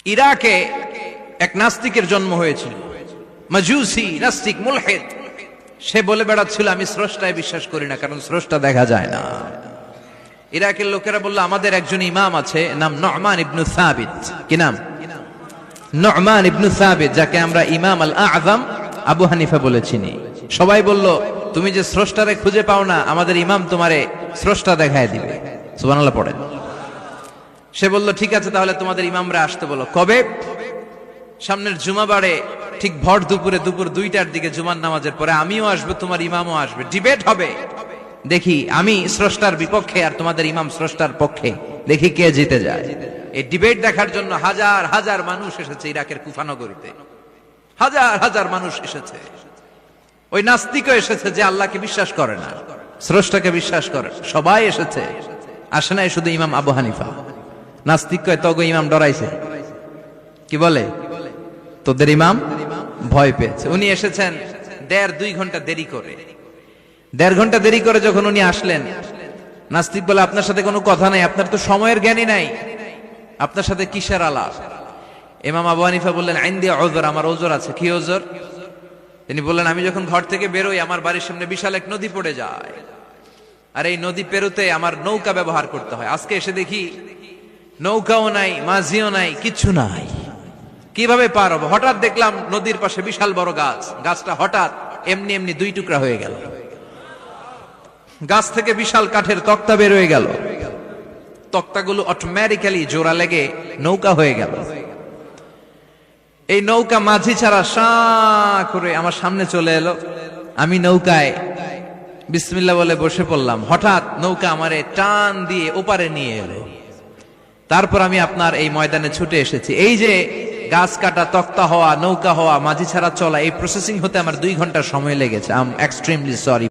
ইরাকে এক নাস্তিকের জন্ম হয়েছিল, মাজুসি নাস্তিক মুলহিদ। সে বলে বেড়াচ্ছিল আমি স্রষ্টায় বিশ্বাস করি না, কারণ স্রষ্টা দেখা যায় না। ইরাকের লোকেরা বলল আমাদের একজন ইমাম আছে, নাম নু'মান ইবনে সাবিত। কি নাম? নু'মান ইবনে সাবিত, যাকে আমরা ইমাম আল আযম আবু হানিফা বলে চিনি। সবাই বলল তুমি যে স্রষ্টারে খুঁজে পাও না, আমাদের ইমাম তোমারে স্রষ্টা দেখায় দিবে। সুবহানাল্লাহ পড়েন। সে বলল ঠিক আছে, তাহলে তোমাদের ইমামরা আসতে বলো। কবে? সামনের জুমাবারে ঠিক ভর দুপুরে, দুপুর 2টার দিকে জুমার নামাজের পরে আমিও আসবো, তোমার ইমামও আসবে, ডিবেট হবে। দেখি আমি স্রষ্টার বিপক্ষে আর তোমাদের ইমাম স্রষ্টার পক্ষে, দেখি কে জিতে যায়। এই ডিবেট দেখার জন্য হাজার হাজার মানুষ এসেছে ইরাকের কুফা নগরীতে। হাজার হাজার মানুষ এসেছে। ওই নাস্তিকও এসেছে যে আল্লাহকে বিশ্বাস করে না, স্রষ্টাকে বিশ্বাস করে। সবাই এসেছে, আসে নাই শুধু ইমাম আবু হানিফা। নাস্তিক কয় তগো ইমাম ডরাইছে। কি বলে? তোদের ইমাম ভয় পেয়েছে। উনি এসেছেন 1.5-2 ঘন্টা দেরি করে। 1.5 ঘন্টা দেরি করে যখন উনি আসলেন, নাস্তিক বলে আপনার সাথে কোনো কথা নাই, আপনার তো সময়ের জ্ঞানই নাই, আপনার সাথে কিসের আলাপ? ইমাম আবু হানিফা বললেন ইনদি উযর, আমার ওজর আছে। কি ওজর? তিনি বললেন আমি যখন ঘর থেকে বেরোই, আমার বাড়ির সামনে বিশাল এক নদী পড়ে যায়, আর এই নদী পেরোতে আমার নৌকা ব্যবহার করতে হয়। আজকে এসে দেখি নৌকাও নাই, মাঝিও নাই, কিচ্ছু নাই। কিভাবে পার হবো? হঠাৎ দেখলাম নদীর পাশে বিশাল বড় গাছ, গাছটা হঠাৎ এমনি এমনি 2 টুকরা হয়ে গেল। গাছ থেকে বিশাল কাঠের তক্তা বের হয়ে গেল। তক্তাগুলো অটোমেটিক্যালি জোড়া লেগে নৌকা হয়ে গেল। এই নৌকা মাঝি ছাড়া সা করে আমার সামনে চলে এলো। আমি নৌকায় বিসমিল্লাহ বলে বসে পড়লাম। হঠাৎ নৌকা আমারে টান দিয়ে ওপারে নিয়ে এলো। তারপর আমি আপনার এই ময়দানে ছুটে এসেছি। এই যে গাছ কাটা, তক্তা হওয়া, নৌকা হওয়া, মাঝি ছাড়া চলা, এই প্রসেসিং হতে আমার 2 ঘন্টা সময় লেগেছে। I am extremely sorry.